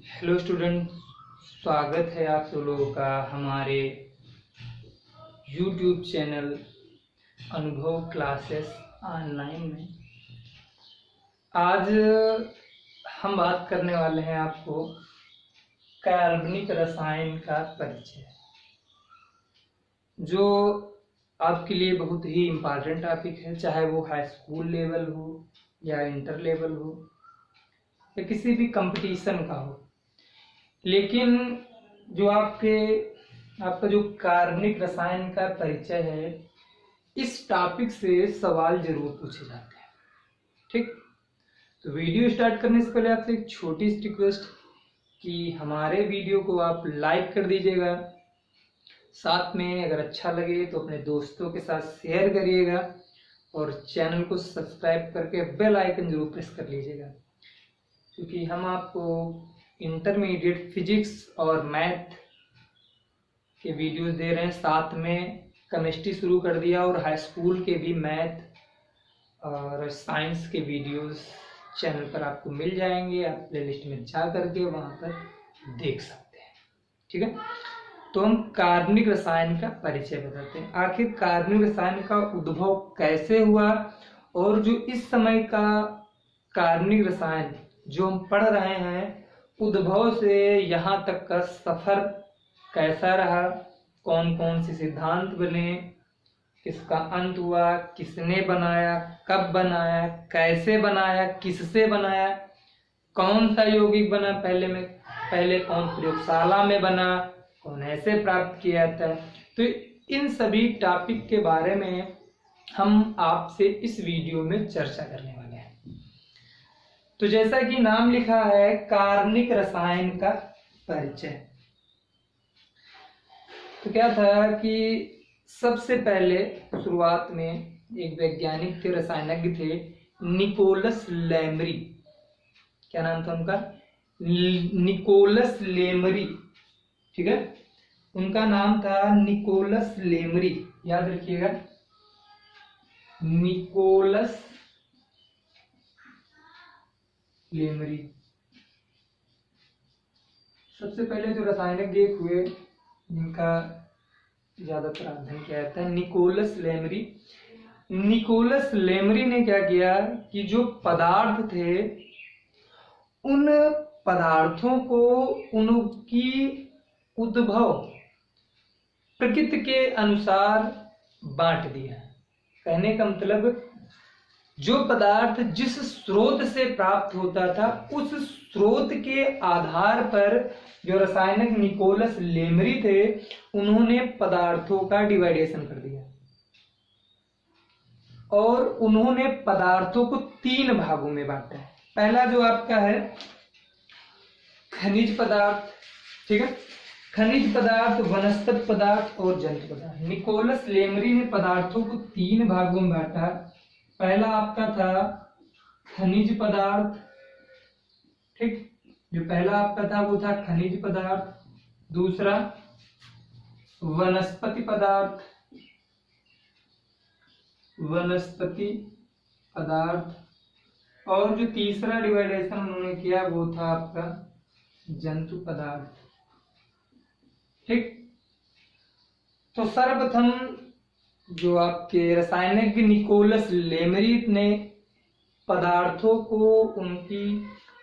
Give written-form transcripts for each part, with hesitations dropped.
Hello student, स्वागत है आप सब लोगों का हमारे यूट्यूब चैनल अनुभव क्लासेस ऑनलाइन में। आज हम बात करने वाले हैं आपको कार्बनिक रसायन का परिचय, जो आपके लिए बहुत ही इम्पोर्टेंट टॉपिक है, चाहे वो हाई स्कूल लेवल हो या इंटर लेवल हो या किसी भी कंपटीशन का हो। लेकिन जो आपका जो कार्बनिक रसायन का परिचय है, इस टॉपिक से सवाल जरूर पूछे जाते हैं। ठीक, तो वीडियो स्टार्ट करने से पहले आपसे एक छोटी सी रिक्वेस्ट कि हमारे वीडियो को आप लाइक कर दीजिएगा, साथ में अगर अच्छा लगे तो अपने दोस्तों के साथ शेयर करिएगा और चैनल को सब्सक्राइब करके बेल आइकन जरूर प्रेस कर लीजिएगा, क्योंकि हम आपको इंटरमीडिएट फिजिक्स और मैथ के वीडियोस दे रहे हैं। साथ में केमिस्ट्री शुरू कर दिया और हाई स्कूल के भी मैथ और साइंस के वीडियोस चैनल पर आपको मिल जाएंगे। आप प्लेलिस्ट में जा करके वहां पर देख सकते हैं। ठीक है, तो हम कार्बनिक रसायन का परिचय बताते हैं। आखिर कार्बनिक रसायन का उद्भव कैसे हुआ और जो इस समय का कार्बनिक रसायन जो हम पढ़ रहे हैं, उद्भव से यहाँ तक का सफर कैसा रहा, कौन कौन से सिद्धांत बने, किसका अंत हुआ, किसने बनाया, कब बनाया, कैसे बनाया, किससे बनाया, कौन सा यौगिक बना पहले कौन प्रयोगशाला में बना, कौन ऐसे प्राप्त किया था। तो इन सभी टॉपिक के बारे में हम आपसे इस वीडियो में चर्चा करने वाले हैं। तो जैसा कि नाम लिखा है, कार्बनिक रसायन का परिचय। तो क्या था कि सबसे पहले शुरुआत में एक वैज्ञानिक थे, रसायनज्ञ थे, निकोलस लेमरी। क्या नाम था उनका? निकोलस लेमरी। ठीक है, उनका नाम था निकोलस लेमरी, याद रखिएगा, निकोलस लेमरी। सबसे पहले जो रसायनज्ञ हुए जिनका ज्यादातर अध्ययन किया जाता है, निकोलस लेमरी। निकोलस लेमरी ने क्या किया कि जो पदार्थ थे, उन पदार्थों को उनकी उद्भव प्रकृति के अनुसार बांट दिया। कहने का मतलब, जो पदार्थ जिस स्रोत से प्राप्त होता था, उस स्रोत के आधार पर जो रसायनज्ञ निकोलस लेमरी थे, उन्होंने पदार्थों का डिवाइडेशन कर दिया और उन्होंने पदार्थों को 3 भागों में बांटा है। पहला जो आपका है खनिज पदार्थ। ठीक है, खनिज पदार्थ, वनस्पति पदार्थ और जंतु पदार्थ। निकोलस लेमरी ने पदार्थों को 3 भागों में बांटा। पहला आपका था खनिज पदार्थ। ठीक, जो पहला आपका था वो था खनिज पदार्थ। दूसरा वनस्पति पदार्थ, वनस्पति पदार्थ। और जो तीसरा डिवाइडेशन उन्होंने किया वो था आपका जंतु पदार्थ। ठीक, तो सर्वप्रथम जो आपके रसायनज्ञ निकोलस लेमरी ने पदार्थों को उनकी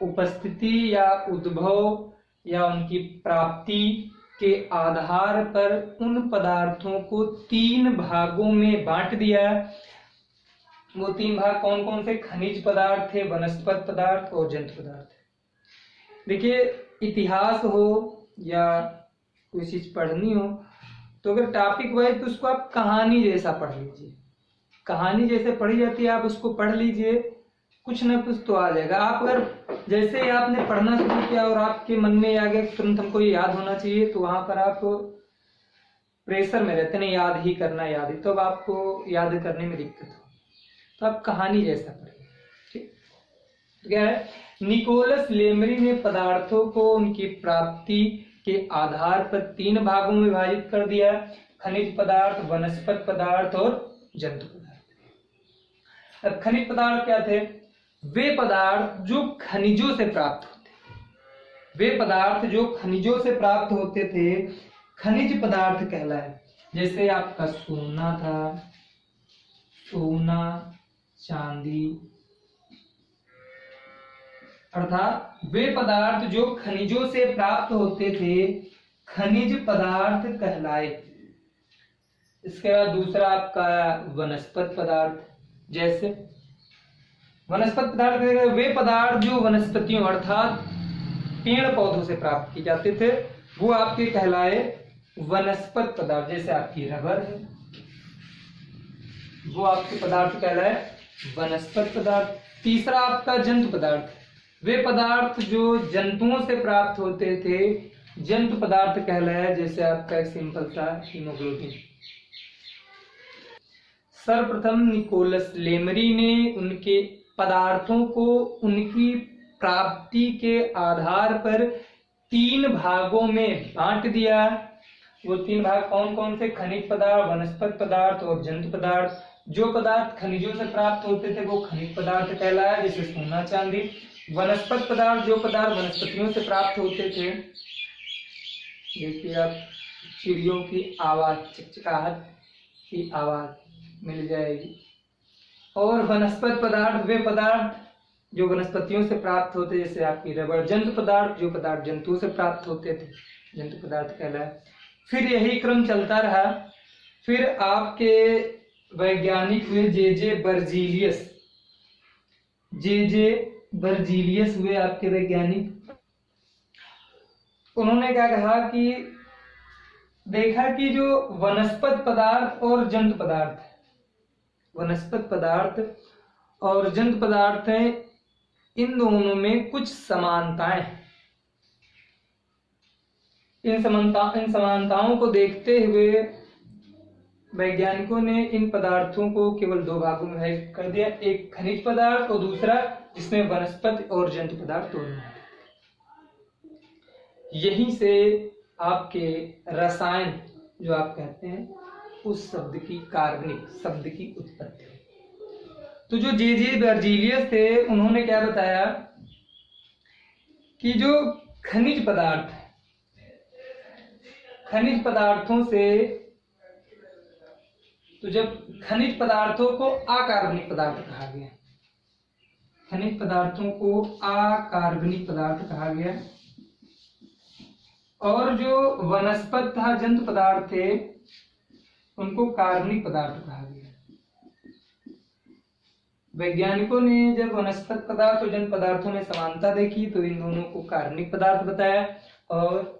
उपस्थिति या उद्भव या उनकी प्राप्ति के आधार पर उन पदार्थों को 3 भागों में बांट दिया। वो 3 भाग कौन कौन से? खनिज पदार्थ थे, वनस्पति पदार्थ और जंतु पदार्थ। देखिए, इतिहास हो या कोई चीज पढ़नी हो, तो अगर टॉपिक वाइज तो उसको आप कहानी जैसा पढ़ लीजिए। कहानी जैसे पढ़ी जाती है, आप उसको पढ़ लीजिए, कुछ ना कुछ तो आ जाएगा। आप अगर जैसे ही आपने पढ़ना शुरू किया और आपके मन में आ गया तुरंत हमको ये याद होना चाहिए, तो वहां पर आप प्रेशर में रहते नहीं, याद ही करना, याद ही, तो अब आपको याद करने में दिक्कत हो। तो आप कहानी जैसा पढ़िए। ठीक, तो क्या है, निकोलस लेमरी ने पदार्थों को उनकी प्राप्ति के आधार पर 3 भागों में विभाजित कर दिया: खनिज पदार्थ, वनस्पति पदार्थ और जंतु पदार्थ। अब खनिज पदार्थ क्या थे? वे पदार्थ जो खनिजों से प्राप्त होते, वे पदार्थ जो खनिजों से प्राप्त होते थे खनिज पदार्थ कहलाए। जैसे आपका सोना था, सोना, चांदी, अर्थात वे पदार्थ जो खनिजों से प्राप्त होते थे खनिज पदार्थ कहलाए। इसके बाद दूसरा आपका वनस्पत पदार्थ। जैसे वनस्पत पदार्थ वे पदार्थ जो वनस्पतियों अर्थात पेड़ पौधों से प्राप्त किए जाते थे वो आपके कहलाए वनस्पत पदार्थ। जैसे आपकी रबर है, वो आपके पदार्थ कहलाए वनस्पत पदार्थ। तीसरा आपका जंतु पदार्थ, वे पदार्थ जो जंतुओं से प्राप्त होते थे जंतु पदार्थ कहलाया। जैसे आपका एक सिंपल सा हीमोग्लोबिन। सर्वप्रथम निकोलस लेमरी ने उनके पदार्थों को उनकी प्राप्ति के आधार पर 3 भागों में बांट दिया। वो 3 भाग कौन कौन से? खनिज पदार्थ, वनस्पत पदार्थ और जंतु पदार्थ। जो पदार्थ खनिजों से प्राप्त होते थे वो खनिज पदार्थ कहलाया, जैसे सोना, चांदी। वनस्पत पदार्थ जो पदार्थ वनस्पतियों से प्राप्त होते थे, देखिए आप चिड़ियों की आवाज, चिकचिकाहट की आवाज मिल जाएगी। और वनस्पत पदार्थ वे पदार्थ जो वनस्पतियों से प्राप्त होते, जैसे आपकी रबर। जंतु पदार्थ जो पदार्थ जंतुओं से प्राप्त होते थे जंतु पदार्थ कहलाए। फिर यही क्रम चलता रहा। फिर आपके वैज्ञानिक हुए जे बर्जीलियस हुए आपके वैज्ञानिक। उन्होंने क्या कहा कि देखा कि जो वनस्पत पदार्थ और जंतु पदार्थ, वनस्पत पदार्थ और जंतु पदार्थ हैं, इन दोनों में कुछ समानताएं। इन समानताओं को देखते हुए वैज्ञानिकों ने इन पदार्थों को केवल 2 भागों में विभाजित कर दिया, एक खनिज पदार्थ और दूसरा जिसमें वनस्पति और जंतु पदार्थ दोनों हैं। यहीं से आपके रसायन जो आप कहते हैं उस शब्द की, कार्बनिक शब्द की उत्पत्ति। तो जो जे बर्जीलियस थे उन्होंने क्या बताया कि जो खनिज पदार्थ, खनिज पदार्थों से, तो जब खनिज पदार्थों को अकार्बनिक पदार्थ कहा गया, खनिज पदार्थों को अकार्बनिक पदार्थ कहा गया, और जो वनस्पत तथा जंतु पदार्थ थे उनको कार्बनिक पदार्थ कहा गया। वैज्ञानिकों ने जब वनस्पत पदार्थ और जंतु पदार्थों में समानता देखी तो इन दोनों को कार्बनिक पदार्थ बताया और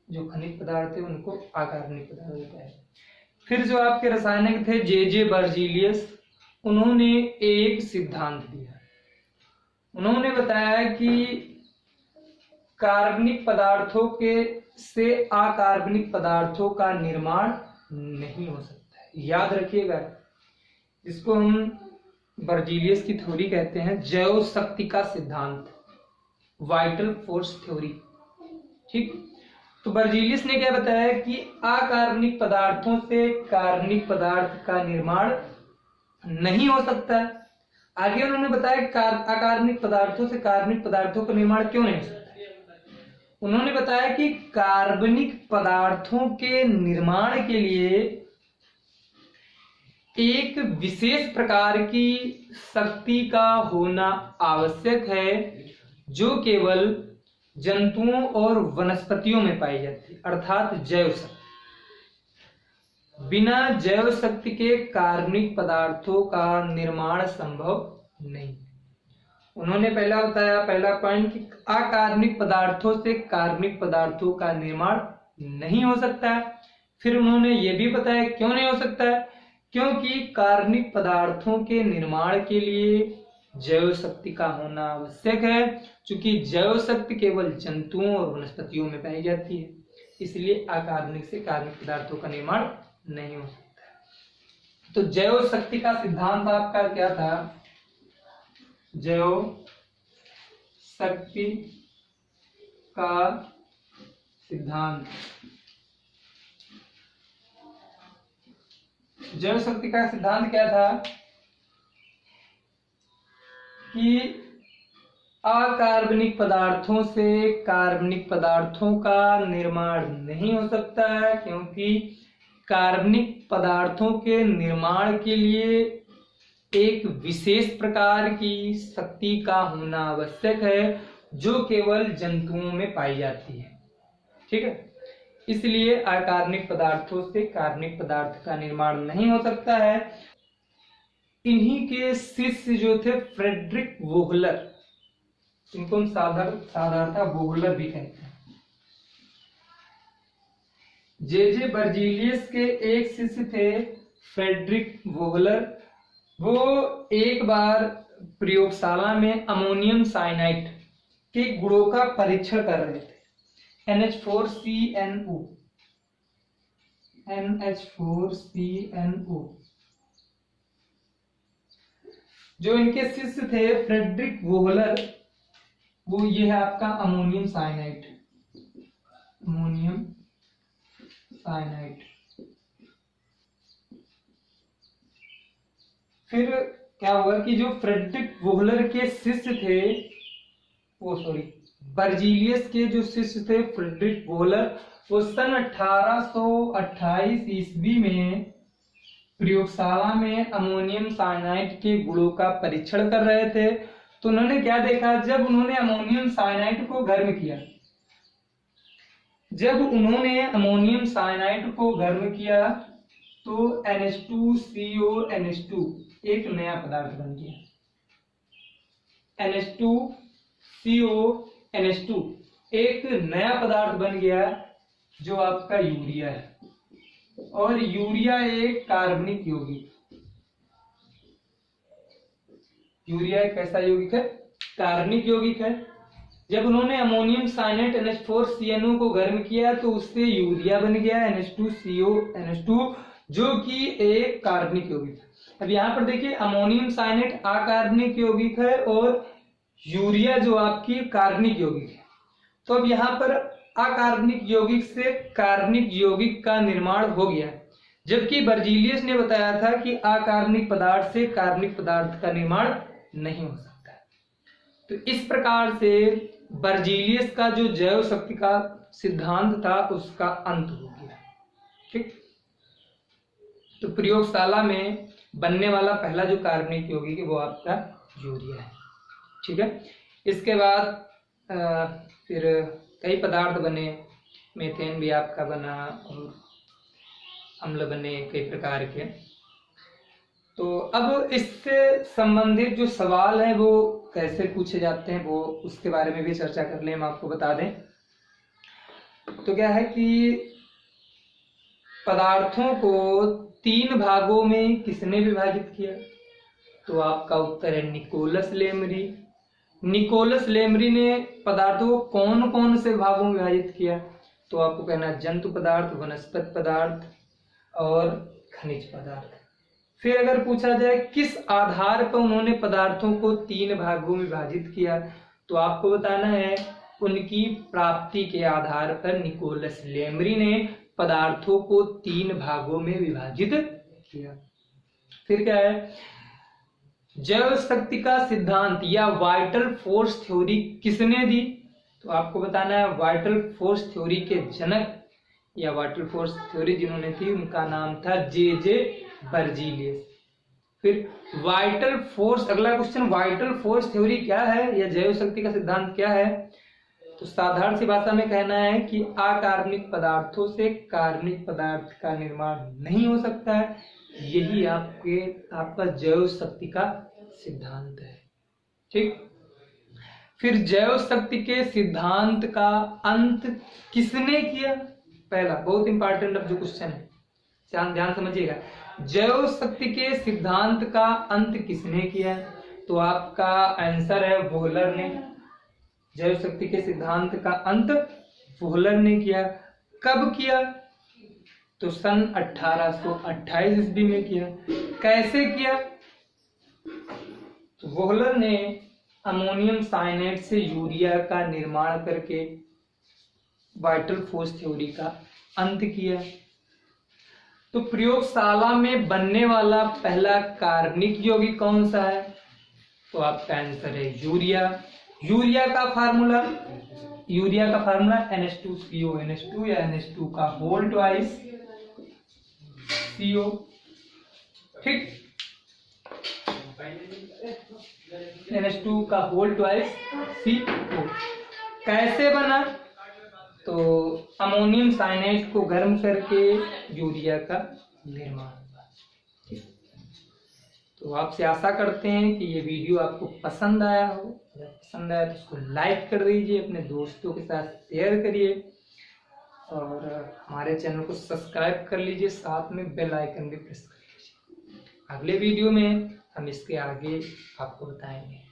जो खनिज पदार्थ थे उनको अकार्बनिक पदार्थ बताया। फिर जो आपके रासायनिक थे जे बर्जीलियस, उन्होंने एक सिद्धांत दिया। उन्होंने बताया कि कार्बनिक पदार्थों के से अकार्बनिक पदार्थों का निर्माण नहीं हो सकता है। याद रखिएगा, इसको हम बर्जीलियस की थ्योरी कहते हैं, जैव शक्ति का सिद्धांत, वाइटल फोर्स थ्योरी। ठीक, तो बर्जीलियस ने क्या बताया कि अकार्बनिक पदार्थों से कार्बनिक पदार्थ का निर्माण नहीं हो सकता। आगे उन्होंने बताया अकार्बनिक पदार्थों से कार्बनिक पदार्थों का निर्माण क्यों नहीं हो सकता। उन्होंने बताया कि कार्बनिक पदार्थों के निर्माण के लिए एक विशेष प्रकार की शक्ति का होना आवश्यक है जो केवल जंतुओं और वनस्पतियों में पाई जाती है, अर्थात जैव शक्ति। बिना जैव शक्ति के कार्बनिक पदार्थों का निर्माण संभव नहीं। उन्होंने पहला बताया, पहला पॉइंट, कि अकार्बनिक पदार्थों से कार्बनिक पदार्थों का निर्माण नहीं हो सकता है। फिर उन्होंने ये भी बताया क्यों नहीं हो सकता है, क्योंकि कार्बनिक पदार्थों के निर्माण के लिए जैव शक्ति का होना आवश्यक है, क्योंकि जैव शक्ति केवल जंतुओं और वनस्पतियों में पाई जाती है, इसलिए अकार्बनिक से कार्बनिक पदार्थों का निर्माण नहीं हो सकता। तो जैव शक्ति का सिद्धांत आपका क्या था? जैव शक्ति का सिद्धांत, जैव शक्ति का सिद्धांत क्या था कि अकार्बनिक पदार्थों से कार्बनिक पदार्थों का निर्माण नहीं हो सकता है, क्योंकि कार्बनिक पदार्थों के निर्माण के लिए एक विशेष प्रकार की शक्ति का होना आवश्यक है, जो केवल जंतुओं में पाई जाती है। ठीक है, इसलिए अकार्बनिक पदार्थों से कार्बनिक पदार्थ का निर्माण नहीं हो सकता है। इन्हीं के शिष्य जो थे फ्रेडरिक वोहलर, इनको हम साधारणतः वोहलर भी कहते हैं। जे बर्जीलियस के एक शिष्य थे फ्रेडरिक वोहलर। वो एक बार प्रयोगशाला में अमोनियम साइनाइड के गुणों का परीक्षण कर रहे थे, NH4CNO। जो इनके शिष्य थे फ्रेडरिक वोहलर, वो ये है आपका अमोनियम साइनाइड। फिर क्या हुआ कि जो फ्रेडरिक वोहलर के शिष्य थे, बर्जीलियस के जो शिष्य थे फ्रेडरिक वोहलर, वो सन 1828 ईस्वी में प्रयोगशाला में अमोनियम साइनाइड के गुणों का परीक्षण कर रहे थे। तो उन्होंने क्या देखा, जब उन्होंने अमोनियम साइनाइड को गर्म किया, तो NH2CONH2 एक नया पदार्थ बन गया। NH2CONH2 एक नया पदार्थ बन गया, जो आपका यूरिया है। और यूरिया एक कार्बनिक यौगिक, यूरिया एक कैसा यौगिक है? कार्बनिक यौगिक है। जब उन्होंने अमोनियम साइनाइड NH4CNO को गर्म किया, तो उससे यूरिया बन गया NH2CONH2, जो कि एक कार्बनिक यौगिक है। अब यहाँ पर देखिए, अमोनियम साइनाइड अकार्बनिक यौगिक है और यूरिया जो आपकी कार्बनिक यौगिक है। तो अब यहाँ पर अकार्बनिक यौगिक से कार्बनिक यौगिक का निर्माण हो गया, जबकि बर्जीलियस ने बताया था कि अकार्बनिक पदार्थ से कार्बनिक पदार्थ का निर्माण नहीं हो सकता। तो इस प्रकार से बर्जीलियस का जो जैव शक्ति का सिद्धांत था, उसका अंत हो गया। ठीक, तो प्रयोगशाला में बनने वाला पहला जो कार्बनिक यौगिक है वो आपका यूरिया है। ठीक है, इसके बाद फिर कई पदार्थ बने, मीथेन भी आपका बना और अम्ल बने कई प्रकार के। तो अब इससे संबंधित जो सवाल है वो कैसे पूछे जाते हैं, वो उसके बारे में भी चर्चा कर लें। हम आपको बता दें तो क्या है कि पदार्थों को 3 भागों में किसने विभाजित किया? तो आपका उत्तर है निकोलस लेमरी। निकोलस लेमरी ने पदार्थों को कौन कौन से भागों में विभाजित किया? तो आपको कहना है जंतु पदार्थ, वनस्पति पदार्थ और खनिज पदार्थ। फिर अगर पूछा जाए किस आधार पर उन्होंने पदार्थों को 3 भागों में विभाजित किया, तो आपको बताना है उनकी प्राप्ति के आधार पर निकोलस लेमरी ने पदार्थों को 3 भागों में विभाजित किया। फिर क्या है, जैव शक्ति का सिद्धांत या वाइटल फोर्स थ्योरी किसने दी? तो आपको बताना है वाइटल फोर्स थ्योरी के जनक या वाइटल फोर्स थ्योरी जिन्होंने थी, उनका नाम था जे बर्जीलियस। फिर वाइटल फोर्स, अगला क्वेश्चन, वाइटल फोर्स थ्योरी क्या है या जैव शक्ति का सिद्धांत क्या है? तो साधारण सी भाषा में कहना है कि अकार्बनिक पदार्थों से कार्बनिक पदार्थ का निर्माण नहीं हो सकता है। यही आपका जैव शक्ति का सिद्धांत है। ठीक, फिर जैव शक्ति के सिद्धांत का अंत किसने किया? पहला बहुत इंपॉर्टेंट अब जो क्वेश्चन है, ध्यान समझिएगा, जैव शक्ति के सिद्धांत का अंत किसने किया? तो आपका आंसर है वोहलर ने। जैव शक्ति के सिद्धांत का अंत वोहलर ने किया। कब किया? तो सन 1828 ईस्वी में किया। कैसे किया? तो वोहलर ने अमोनियम साइनाइड से यूरिया का निर्माण करके वाइटल फोर्स थ्योरी का अंत किया। तो प्रयोगशाला में बनने वाला पहला कार्बनिक यौगिक कौन सा है? तो आपका आंसर है यूरिया। यूरिया का फार्मूला NH2CO NH2 या NH2 का होल ट्वाइस CO, ठीक, NH2 का होल ट्वाइस CO। कैसे बना? तो अमोनियम साइनाइड को गर्म करके यूरिया का निर्माण हुआ। तो आपसे आशा करते हैं कि ये वीडियो आपको पसंद आया हो। अगर पसंद आया तो इसको लाइक कर दीजिए, अपने दोस्तों के साथ शेयर करिए और हमारे चैनल को सब्सक्राइब कर लीजिए, साथ में बेल आइकन भी प्रेस कर लीजिए। अगले वीडियो में हम इसके आगे आपको बताएंगे।